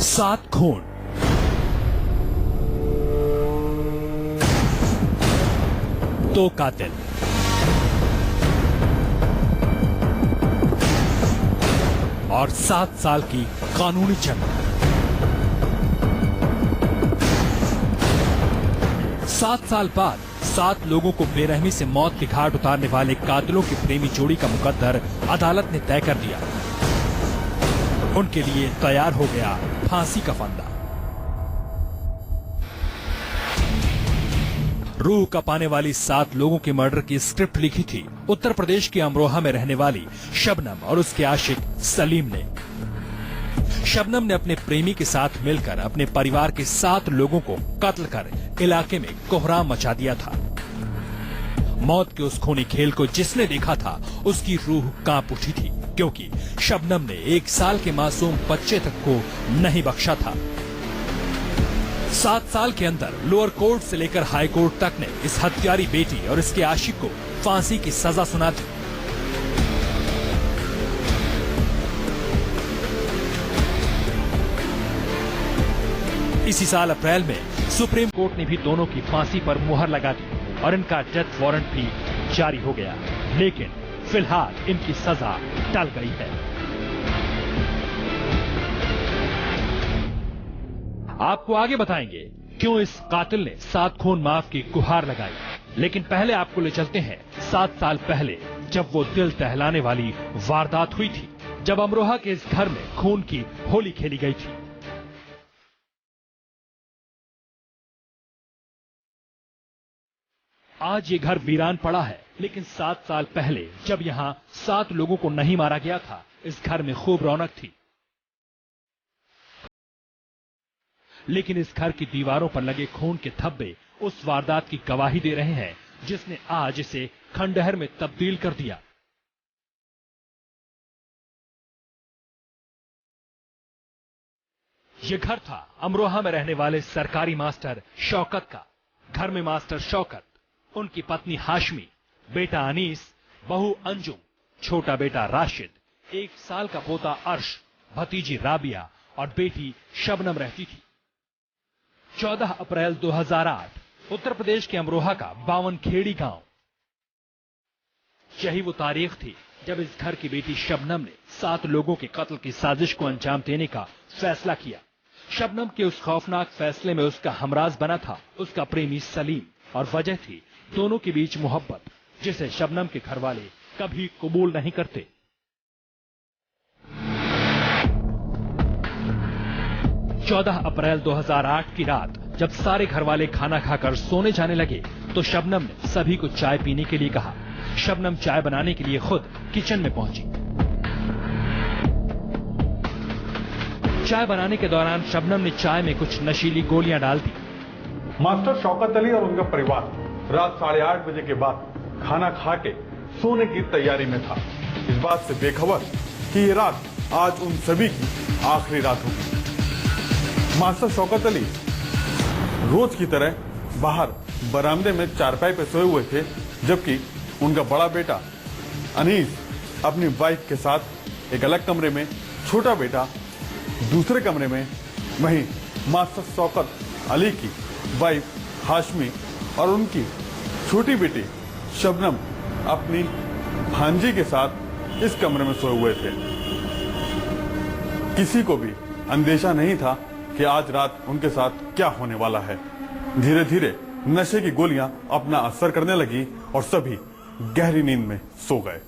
7 खून, दो कातिल, और 7 साल की कानूनी जंग। 7 साल बाद 7 लोगों को बेरहमी से मौत के घाट उतारने वाले कातिलों की प्रेमी जोड़ी का मुकद्दर अदालत ने तय कर दिया। उनके लिए तैयार हो गया फांसी का फंदा। रूह कपाने वाली 7 लोगों के मर्डर की स्क्रिप्ट लिखी थी उत्तर प्रदेश के अमरोहा में रहने वाली शबनम और उसके आशिक सलीम ने। शबनम ने अपने प्रेमी के साथ मिलकर अपने परिवार के 7 लोगों को कत्ल कर इलाके में कोहराम मचा दिया था। मौत के उस खूनी खेल को जिसने देखा था उसकी रूह कांप उठी थी, क्योंकि शबनम ने 1 साल के मासूम बच्चे तक को नहीं बख्शा था। 7 साल के अंदर लोअर कोर्ट से लेकर हाई कोर्ट तक ने इस हत्यारी बेटी और इसके आशिक को फांसी की सजा सुना दी। इसी साल अप्रैल में सुप्रीम कोर्ट ने भी दोनों की फांसी पर मुहर लगा दी और इनका डेथ वारंट भी जारी हो गया, लेकिन फिलहाल इनकी सजा टल गई है। आपको आगे बताएंगे क्यों इस कातिल ने 7 खून माफ की गुहार लगाई, लेकिन पहले आपको ले चलते हैं 7 साल पहले, जब वो दिल दहलाने वाली वारदात हुई थी, जब अमरोहा के इस घर में खून की होली खेली गई थी। आज ये घर वीरान पड़ा है, लेकिन 7 साल पहले जब यहाँ 7 लोगों को नहीं मारा गया था, इस घर में खूब रौनक थी। लेकिन इस घर की दीवारों पर लगे खून के धब्बे उस वारदात की गवाही दे रहे हैं जिसने आज इसे खंडहर में तब्दील कर दिया। यह घर था अमरोहा में रहने वाले सरकारी मास्टर शौकत का। घर में मास्टर शौकत, उनकी पत्नी हाशमी, बेटा अनीस, बहू अंजुम, छोटा बेटा राशिद, 1 साल का पोता अर्श, भतीजी राबिया और बेटी शबनम रहती थी। 14 अप्रैल 2008 उत्तर प्रदेश के अमरोहा का 52 खेड़ी गांव। यही वो तारीख थी जब इस घर की बेटी शबनम ने 7 लोगों के कत्ल की साजिश को अंजाम देने का फैसला किया। शबनम के उस खौफनाक फैसले में उसका हमराज बना था उसका प्रेमी सलीम, और वजह थी दोनों के बीच मोहब्बत, जिसे शबनम के घर वाले कभी कबूल नहीं करते। चौदह अप्रैल 2008 की रात जब सारे घरवाले खाना खाकर सोने जाने लगे तो शबनम ने सभी को चाय पीने के लिए कहा। शबनम चाय बनाने के लिए खुद किचन में पहुंची। चाय बनाने के दौरान शबनम ने चाय में कुछ नशीली गोलियां डाल दी। मास्टर शौकत अली और उनका परिवार रात 8:30 बजे के बाद खाना खा के सोने की तैयारी में था, इस बात से बेखबर कि ये रात आज उन सभी की आखिरी रात होगी। मास्टर शौकत अली रोज की तरह बाहर बरामदे में चारपाई पे सोए हुए थे, जबकि उनका बड़ा बेटा अनीस अपनी वाइफ के साथ एक अलग कमरे में, छोटा बेटा दूसरे कमरे में, वहीं मास्टर शौकत अली की वाइफ हाशमी और उनकी छोटी बेटी शबनम अपनी भांजी के साथ इस कमरे में सोए हुए थे। किसी को भी अंदेशा नहीं था कि आज रात उनके साथ क्या होने वाला है। धीरे धीरे नशे की गोलियां अपना असर करने लगी और सभी गहरी नींद में सो गए।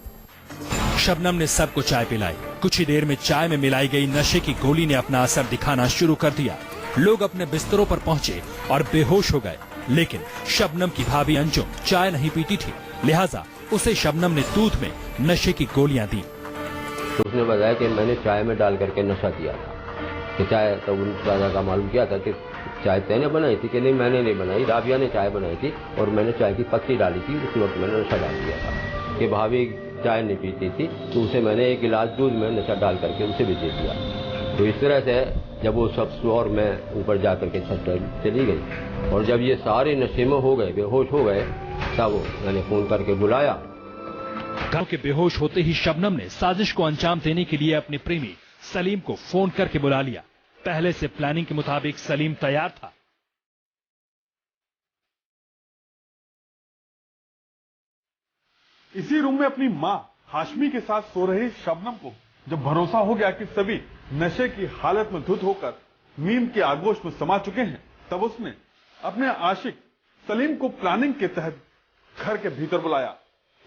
शबनम ने सबको चाय पिलाई। कुछ ही देर में चाय में मिलाई गई नशे की गोली ने अपना असर दिखाना शुरू कर दिया। लोग अपने बिस्तरों पर पहुंचे और बेहोश हो गए, लेकिन शबनम की भाभी अंजुम चाय नहीं पीती थी, लिहाजा उसे शबनम ने दूध में नशे की गोलियां दी। उसने बताया कि मैंने चाय में डाल करके नशा किया था। कि चाय तो उन दादा का मालूम किया था कि चाय तैने बनाई थी कि नहीं, मैंने नहीं बनाई, राबिया ने चाय बनाई थी और मैंने चाय की पत्ती डाली थी, उस वक्त मैंने नशा डाल दिया था। कि भाभी चाय नहीं पीती थी तो उसे मैंने 1 गिलास दूध में नशा डाल करके उसे भी दे दिया। तो इस तरह से जब वो सब सो और मैं ऊपर जा करके छत पर चली गई और जब ये सारे नशे में हो गए, बेहोश हो गए, तब मैंने फोन करके बुलाया। गांव के बेहोश होते ही शबनम ने साजिश को अंजाम देने के लिए अपने प्रेमी सलीम को फोन करके बुला लिया। पहले से प्लानिंग के मुताबिक सलीम तैयार था। इसी रूम में अपनी मां हाशमी के साथ सो रही शबनम को जब भरोसा हो गया कि सभी नशे की हालत में धुत होकर नींद के आगोश में समा चुके हैं, तब उसने अपने आशिक सलीम को प्लानिंग के तहत घर के भीतर बुलाया।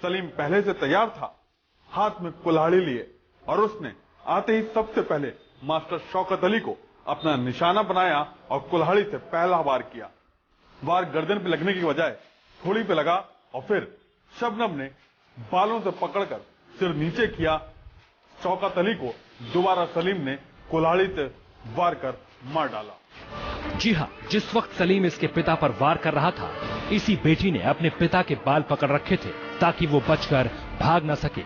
सलीम पहले से तैयार था, हाथ में कुल्हाड़ी लिए, और उसने आते ही सबसे पहले मास्टर शौकत अली को अपना निशाना बनाया और कुल्हाड़ी से पहला वार किया। वार गर्दन पे लगने की बजाय थोड़ी पे लगा और फिर शबनम ने बालों से पकड़कर सिर नीचे किया। शौकत अली को दोबारा सलीम ने कुल्हाड़ी से वार कर मार डाला। जी हां, जिस वक्त सलीम इसके पिता पर वार कर रहा था, इसी बेटी ने अपने पिता के बाल पकड़ रखे थे ताकि वो बचकर भाग न सके।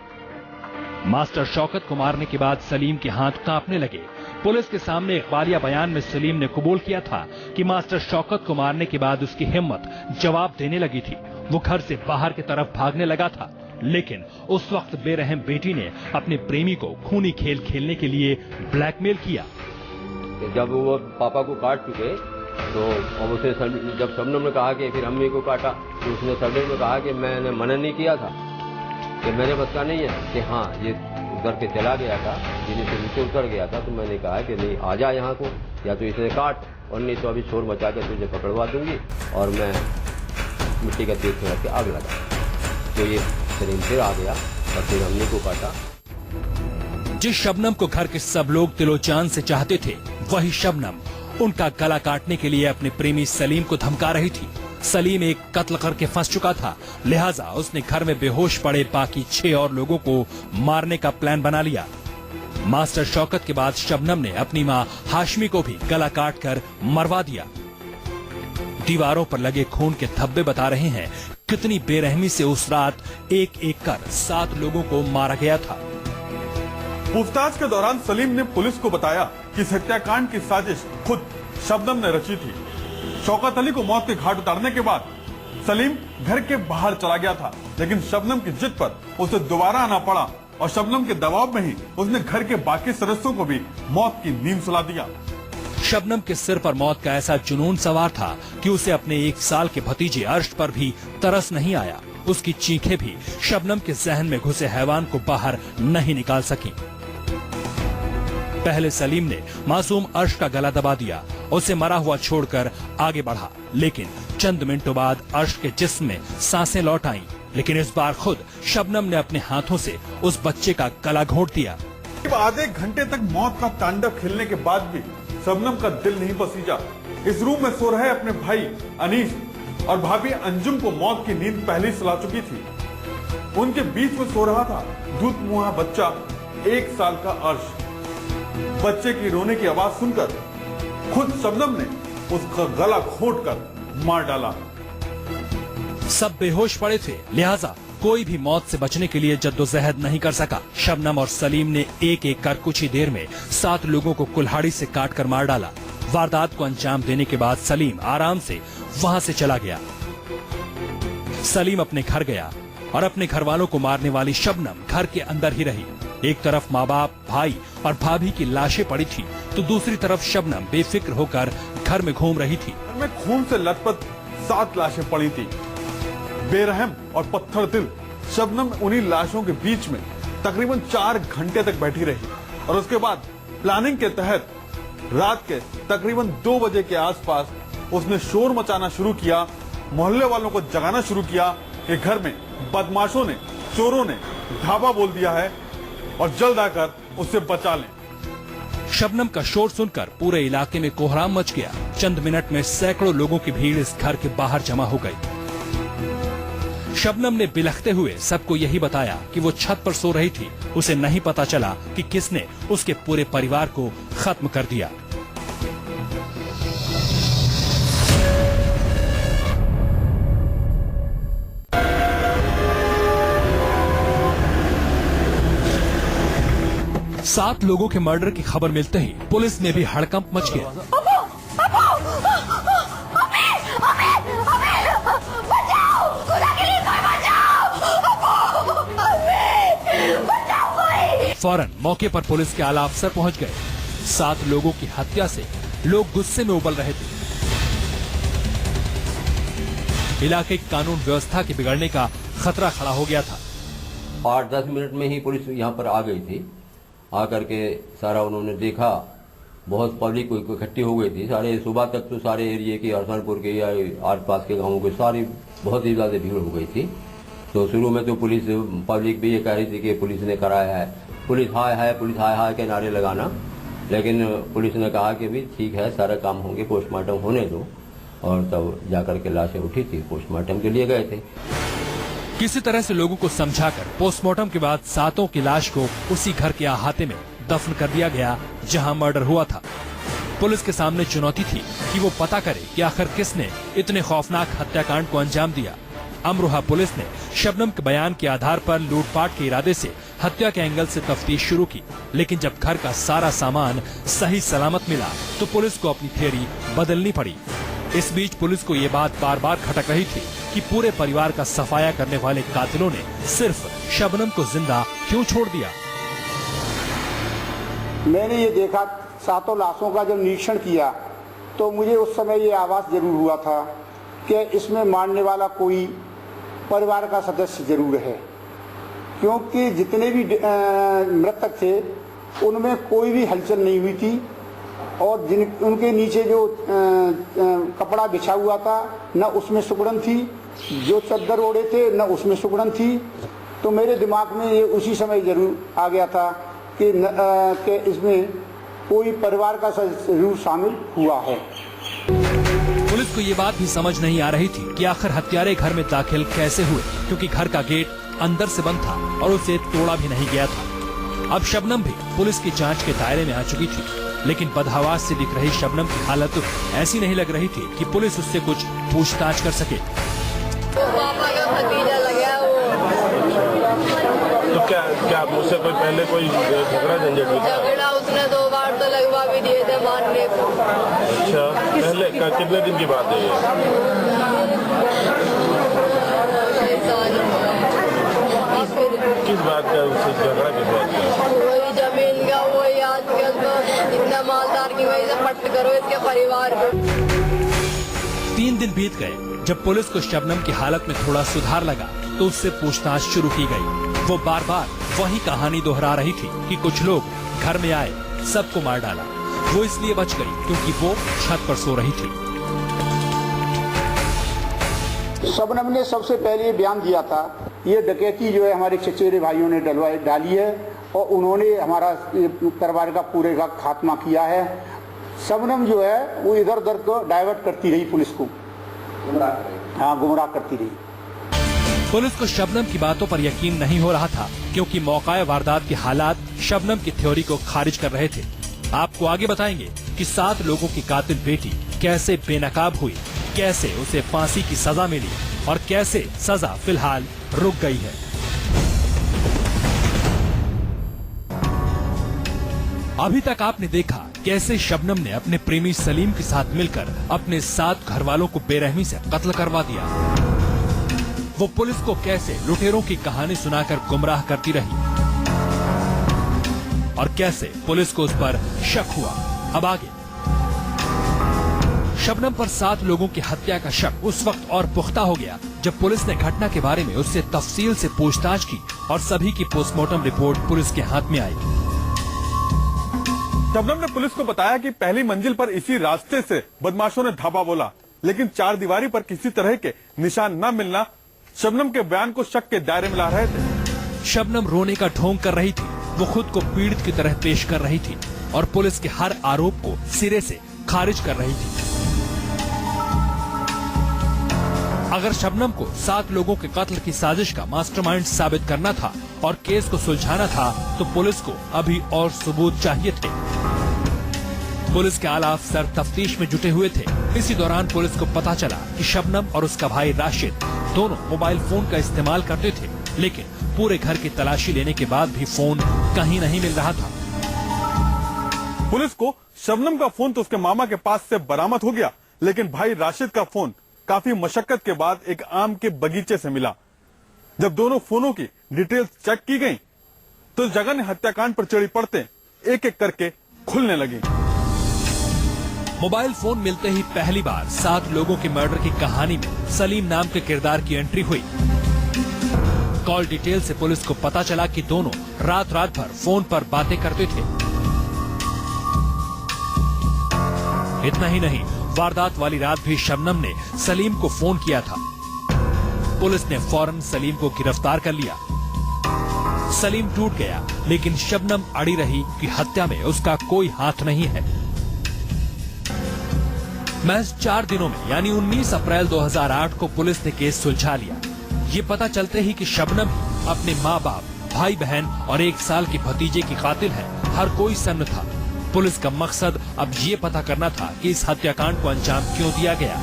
मास्टर शौकत को मारने के बाद सलीम के हाथ कांपने लगे। पुलिस के सामने इकबालिया बयान में सलीम ने कबूल किया था कि मास्टर शौकत को मारने के बाद उसकी हिम्मत जवाब देने लगी थी। वो घर से बाहर की तरफ भागने लगा था, लेकिन उस वक्त बेरहम बेटी ने अपने प्रेमी को खूनी खेल खेलने के लिए ब्लैकमेल किया। जब वो पापा को काट चुके तो उसे जब शबनम ने कहा कि फिर अम्मी को काटा, तो उसने सडन में कहा कि मैंने मना नहीं किया था, कि मैंने बता नहीं है कि हाँ ये उतर के चला गया था, जिन्हें से नीचे उतर गया था। तो मैंने कहा कि नहीं आ जा यहाँ को, या तो इसे काट और नहीं तो अभी शोर मचा के तुझे पकड़वा दूंगी और मैं मिट्टी का तेल चढ़ा के आग लगा। तो ये सलीम फिर आ गया और फिर अम्मी को काटा। जिस शबनम को घर के सब लोग तिलोचान से चाहते थे, वही शबनम उनका गला काटने के लिए अपने प्रेमी सलीम को धमका रही थी। सलीम एक कत्ल करके फंस चुका था, लिहाजा उसने घर में बेहोश पड़े बाकी 6 और लोगों को मारने का प्लान बना लिया। मास्टर शौकत के बाद शबनम ने अपनी मां हाशमी को भी गला काट कर मरवा दिया। दीवारों पर लगे खून के धब्बे बता रहे हैं कितनी बेरहमी से उस रात एक एक कर 7 लोगों को मारा गया था। पूछताछ के दौरान सलीम ने पुलिस को बताया कि इस हत्याकांड की साजिश खुद शबनम ने रची थी। शौकत अली को मौत के घाट उतारने के बाद सलीम घर के बाहर चला गया था, लेकिन शबनम की जिद पर उसे दोबारा आना पड़ा और शबनम के दबाव में ही उसने घर के बाकी सदस्यों को भी मौत की नींद सुला दिया। शबनम के सिर पर मौत का ऐसा जुनून सवार था कि उसे अपने 1 साल के भतीजे अर्श पर भी तरस नहीं आया। उसकी चीखें भी शबनम के जहन में घुसे हैवान को बाहर नहीं निकाल सकी। पहले सलीम ने मासूम अर्श का गला दबा दिया, उसे मरा हुआ छोड़कर आगे बढ़ा, लेकिन चंद मिनटों बाद अर्श के जिस्म में सांसें लौट आईं। लेकिन इस बार खुद शबनम ने अपने हाथों से उस बच्चे का गला घोंट दिया। आधे घंटे तक मौत का तांडव खेलने के बाद भी शबनम का दिल नहीं पसीजा। इस रूम में सो रहे अपने भाई अनीस और भाभी अंजुम को मौत की नींद पहले सुला चुकी थी। उनके बीच में सो रहा था दूध मुहा बच्चा 1 साल का अर्श। बच्चे की रोने की आवाज सुनकर खुद शबनम ने उसका गला घोंटकर मार डाला। सब बेहोश पड़े थे, लिहाजा कोई भी मौत से बचने के लिए जद्दोजहद नहीं कर सका। शबनम और सलीम ने एक एक कर कुछ ही देर में 7 लोगों को कुल्हाड़ी से काटकर मार डाला। वारदात को अंजाम देने के बाद सलीम आराम से वहां से चला गया। सलीम अपने घर गया और अपने घर वालों को मारने वाली शबनम घर के अंदर ही रही। एक तरफ माँ बाप, भाई और भाभी की लाशें पड़ी थी, तो दूसरी तरफ शबनम बेफिक्र होकर घर में घूम रही थी। घर में खून से लथपथ 7 लाशें पड़ी थी। बेरहम और पत्थर दिल शबनम उन्हीं लाशों के बीच में तकरीबन 4 घंटे तक बैठी रही और उसके बाद प्लानिंग के तहत रात के तकरीबन 2 बजे के आसपास उसने शोर मचाना शुरू किया। मोहल्ले वालों को जगाना शुरू किया कि घर में बदमाशों ने, चोरों ने धावा बोल दिया है और जल्द आकर उससे बचा लें। शबनम का शोर सुनकर पूरे इलाके में कोहराम मच गया। चंद मिनट में सैकड़ों लोगों की भीड़ इस घर के बाहर जमा हो गई। शबनम ने बिलखते हुए सबको यही बताया कि वो छत पर सो रही थी। उसे नहीं पता चला कि किसने उसके पूरे परिवार को खत्म कर दिया। सात लोगों के मर्डर की खबर मिलते ही पुलिस में भी हड़कंप मच गया। फौरन मौके पर पुलिस के आला अफसर पहुंच गए। 7 लोगों की हत्या से लोग गुस्से में उबल रहे थे। इलाके की कानून व्यवस्था के बिगड़ने का खतरा खड़ा हो गया था। 8-10 मिनट में ही पुलिस यहाँ पर आ गई थी। आकर के सारा उन्होंने देखा, बहुत पब्लिक इकट्ठी हो गई थी। सारे सुबह तक तो सारे एरिया के, अरसनपुर के या आसपास के गांवों के सारी बहुत ही ज्यादा भीड़ हो गई थी। तो शुरू में तो पुलिस, पब्लिक भी ये कह रही थी कि पुलिस ने कराया है, पुलिस हाय हाय के नारे लगाना। लेकिन पुलिस ने कहा कि भी ठीक है, सारा काम होंगे, पोस्टमार्टम होने दो। और तब जाकर के लाशें उठी थी, पोस्टमार्टम के लिए गए थे। किसी तरह से लोगों को समझाकर पोस्टमार्टम के बाद 7 की लाश को उसी घर के अहाते में दफन कर दिया गया जहां मर्डर हुआ था। पुलिस के सामने चुनौती थी कि वो पता करे कि आखिर किसने इतने खौफनाक हत्याकांड को अंजाम दिया। अमरोहा पुलिस ने शबनम के बयान के आधार पर लूटपाट के इरादे से हत्या के एंगल से तफ्तीश शुरू की, लेकिन जब घर का सारा सामान सही सलामत मिला तो पुलिस को अपनी थियरी बदलनी पड़ी। इस बीच पुलिस को ये बात बार बार खटक रही थी कि पूरे परिवार का सफाया करने वाले कातिलों ने सिर्फ शबनम को जिंदा क्यों छोड़ दिया। मैंने ये देखा, 7 लाशों का जब निरीक्षण किया तो मुझे उस समय ये आभास जरूर हुआ था कि इसमें मारने वाला कोई परिवार का सदस्य जरूर है, क्योंकि जितने भी मृतक थे उनमें कोई भी हलचल नहीं हुई थी और उनके नीचे जो कपड़ा बिछा हुआ था न उसमें सुगड़न थी, जो चद्दर ओढ़े थे न उसमें सुगड़न थी। तो मेरे दिमाग में ये उसी समय जरूर आ गया था कि इसमें कोई परिवार का सदस्य जरूर शामिल हुआ है। पुलिस को ये बात भी समझ नहीं आ रही थी कि आखिर हत्यारे घर में दाखिल कैसे हुए, क्योंकि घर का गेट अंदर से बंद था और उसे तोड़ा भी नहीं गया था। अब शबनम भी पुलिस की जांच के दायरे में आ चुकी थी, लेकिन बदहवास से दिख रही शबनम की हालत ऐसी नहीं लग रही थी कि पुलिस उससे कुछ पूछताछ कर सके। पापा का भतीजा लगा वो। तो क्या मुझसे कोई पहले कोई झगड़ा झंझट हुआ? झगड़ा उसने 2 बार तो लगवा भी दिए थे मारने को। अच्छा, पहले कितने दिन की बात है ये? किस बात का उससे झगड़ा, किस बात का? वही जमीन का, वही आजकल तो इतना मालदार की वजह से पट करो इसके परिवार को। 3 दिन बीत गए। जब पुलिस को शबनम की हालत में थोड़ा सुधार लगा तो उससे पूछताछ शुरू की गई। वो बार बार वही कहानी दोहरा रही थी कि कुछ लोग घर में आए, सबको मार डाला। वो इसलिए बच गई क्योंकि वो छत पर सो रही थी। शबनम ने सबसे पहले बयान दिया था, ये डकैती जो है हमारे चचेरे भाइयों ने डाली है और उन्होंने हमारा परिवार का पूरे का खात्मा किया है। शबनम जो है वो इधर उधर को डाइवर्ट करती रही, पुलिस को गुमराह करती रही। पुलिस को शबनम की बातों पर यकीन नहीं हो रहा था, क्योंकि मौका वारदात के हालात शबनम की थ्योरी को खारिज कर रहे थे। आपको आगे बताएंगे कि 7 लोगों की कातिल बेटी कैसे बेनकाब हुई, कैसे उसे फांसी की सजा मिली और कैसे सजा फिलहाल रुक गई है। अभी तक आपने देखा कैसे शबनम ने अपने प्रेमी सलीम के साथ मिलकर अपने 7 घरवालों को बेरहमी से कत्ल करवा दिया। वो पुलिस को कैसे लुटेरों की कहानी सुनाकर गुमराह करती रही और कैसे पुलिस को उस पर शक हुआ। अब आगे शबनम पर 7 लोगों की हत्या का शक उस वक्त और पुख्ता हो गया जब पुलिस ने घटना के बारे में उससे तफसील से पूछताछ की और सभी की पोस्टमार्टम रिपोर्ट पुलिस के हाथ में आई। शबनम ने पुलिस को बताया कि पहली मंजिल पर इसी रास्ते से बदमाशों ने धावा बोला, लेकिन 4 दीवारी पर किसी तरह के निशान न मिलना शबनम के बयान को शक के दायरे में ला रहे थे। शबनम रोने का ढोंग कर रही थी। वो खुद को पीड़ित की तरह पेश कर रही थी और पुलिस के हर आरोप को सिरे से खारिज कर रही थी। अगर शबनम को 7 लोगों के कत्ल की साजिश का मास्टरमाइंड साबित करना था और केस को सुलझाना था तो पुलिस को अभी और सबूत चाहिए थे। पुलिस के आला अफसर तफ्तीश में जुटे हुए थे। इसी दौरान पुलिस को पता चला कि शबनम और उसका भाई राशिद दोनों मोबाइल फोन का इस्तेमाल करते थे, लेकिन पूरे घर की तलाशी लेने के बाद भी फोन कहीं नहीं मिल रहा था। पुलिस को शबनम का फोन तो उसके मामा के पास से बरामद हो गया, लेकिन भाई राशिद का फोन काफी मशक्कत के बाद एक आम के बगीचे से मिला। जब दोनों फोनों की डिटेल्स चेक की गई तो जगह ने हत्याकांड पर चढ़ी पड़ते एक एक करके खुलने लगी। मोबाइल फोन मिलते ही पहली बार 7 लोगों के मर्डर की कहानी में सलीम नाम के किरदार की एंट्री हुई। कॉल डिटेल से पुलिस को पता चला कि दोनों रात भर फोन पर बातें करते थे। इतना ही नहीं, वारदात वाली रात भी शबनम ने सलीम को फोन किया था। पुलिस ने फौरन सलीम को गिरफ्तार कर लिया। सलीम टूट गया, लेकिन शबनम अड़ी रही कि हत्या में उसका कोई हाथ नहीं है। महज 4 दिनों में यानी 19 अप्रैल 2008 को पुलिस ने केस सुलझा लिया। ये पता चलते ही कि शबनम ही अपने माँ बाप, भाई बहन और 1 साल के भतीजे की कातिल है, हर कोई सन्न था। पुलिस का मकसद अब ये पता करना था कि इस हत्याकांड को अंजाम क्यों दिया गया,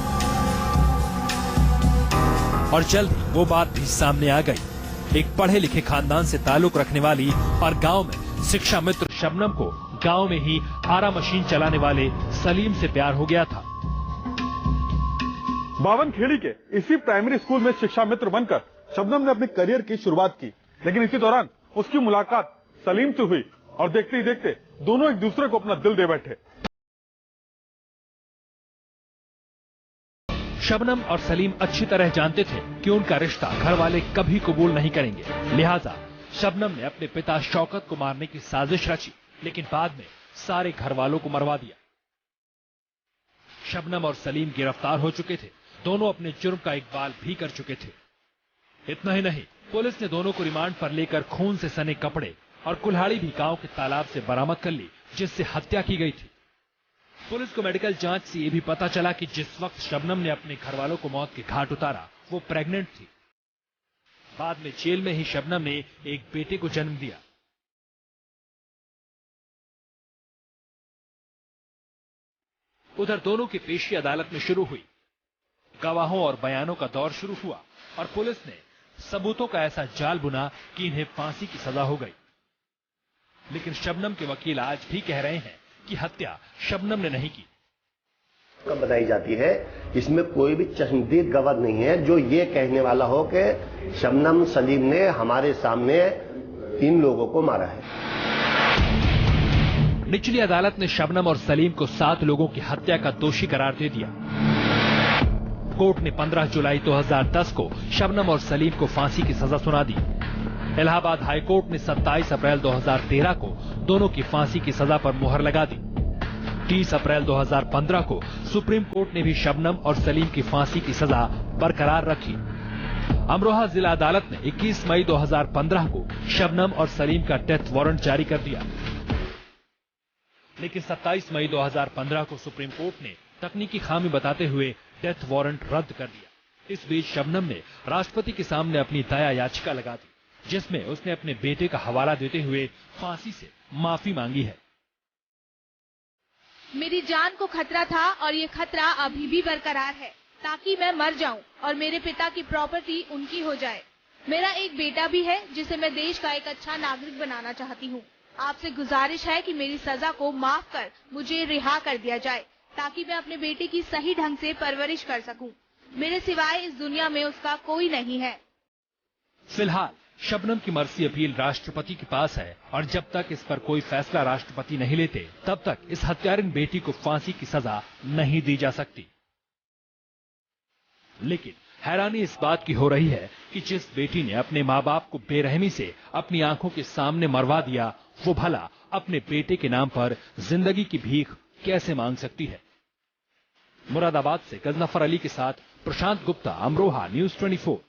और जल्द ही वो बात भी सामने आ गई। एक पढ़े लिखे खानदान से ताल्लुक रखने वाली और गांव में शिक्षा मित्र शबनम को गांव में ही आरा मशीन चलाने वाले सलीम से प्यार हो गया था। बावनखेड़ी के इसी प्राइमरी स्कूल में शिक्षा मित्र बनकर शबनम ने अपने करियर की शुरुआत की, लेकिन इसी दौरान उसकी मुलाकात सलीम से हुई और देखते ही देखते दोनों एक दूसरे को अपना दिल दे बैठे। शबनम और सलीम अच्छी तरह जानते थे कि उनका रिश्ता घर वाले कभी कबूल नहीं करेंगे, लिहाजा शबनम ने अपने पिता शौकत को मारने की साजिश रची, लेकिन बाद में सारे घर वालों को मरवा दिया। शबनम और सलीम गिरफ्तार हो चुके थे। दोनों अपने जुर्म का इकबाल भी कर चुके थे। इतना ही नहीं, पुलिस ने दोनों को रिमांड पर लेकर खून से सने कपड़े और कुल्हाड़ी भी गांव के तालाब से बरामद कर ली, जिससे हत्या की गई थी। पुलिस को मेडिकल जांच से यह भी पता चला कि जिस वक्त शबनम ने अपने घरवालों को मौत के घाट उतारा, वो प्रेग्नेंट थी। बाद में जेल में ही शबनम ने एक बेटे को जन्म दिया। उधर दोनों की पेशी अदालत में शुरू हुई। गवाहों और बयानों का दौर शुरू हुआ और पुलिस ने सबूतों का ऐसा जाल बुना कि इन्हें फांसी की सजा हो गई। लेकिन शबनम के वकील आज भी कह रहे हैं कि हत्या शबनम ने नहीं की। कब बताई जाती है, इसमें कोई भी चश्मदीद गवाह नहीं है जो ये कहने वाला हो कि शबनम सलीम ने हमारे सामने इन लोगों को मारा है। निचली अदालत ने शबनम और सलीम को 7 लोगों की हत्या का दोषी करार दे दिया। कोर्ट ने 15 जुलाई 2010 को शबनम और सलीम को फांसी की सजा सुना दी। इलाहाबाद हाईकोर्ट ने 27 अप्रैल 2013 को दोनों की फांसी की सजा पर मुहर लगा दी। 30 अप्रैल 2015 को सुप्रीम कोर्ट ने भी शबनम और सलीम की फांसी की सजा बरकरार रखी। अमरोहा जिला अदालत ने 21 मई 2015 को शबनम और सलीम का डेथ वारंट जारी कर दिया, लेकिन 27 मई 2015 को सुप्रीम कोर्ट ने तकनीकी खामी बताते हुए डेथ वारंट रद्द कर दिया। इस बीच शबनम ने राष्ट्रपति के सामने अपनी दया याचिका लगा दी, जिसमें उसने अपने बेटे का हवाला देते हुए फांसी से माफी मांगी है। मेरी जान को खतरा था और ये खतरा अभी भी बरकरार है, ताकि मैं मर जाऊं और मेरे पिता की प्रॉपर्टी उनकी हो जाए। मेरा एक बेटा भी है जिसे मैं देश का एक अच्छा नागरिक बनाना चाहती हूँ। आपसे गुजारिश है कि मेरी सजा को माफ कर मुझे रिहा कर दिया जाए, ताकि मैं अपने बेटे की सही ढंग से परवरिश कर सकूं। मेरे सिवाय इस दुनिया में उसका कोई नहीं है। फिलहाल शबनम की मर्सी अपील राष्ट्रपति के पास है और जब तक इस पर कोई फैसला राष्ट्रपति नहीं लेते, तब तक इस हत्यारिन बेटी को फांसी की सजा नहीं दी जा सकती। लेकिन हैरानी इस बात की हो रही है कि जिस बेटी ने अपने माँ बाप को बेरहमी से अपनी आंखों के सामने मरवा दिया, वो भला अपने बेटे के नाम पर जिंदगी की भीख कैसे मांग सकती है। मुरादाबाद से गजनफर अली के साथ प्रशांत गुप्ता, अमरोहा न्यूज़ 24।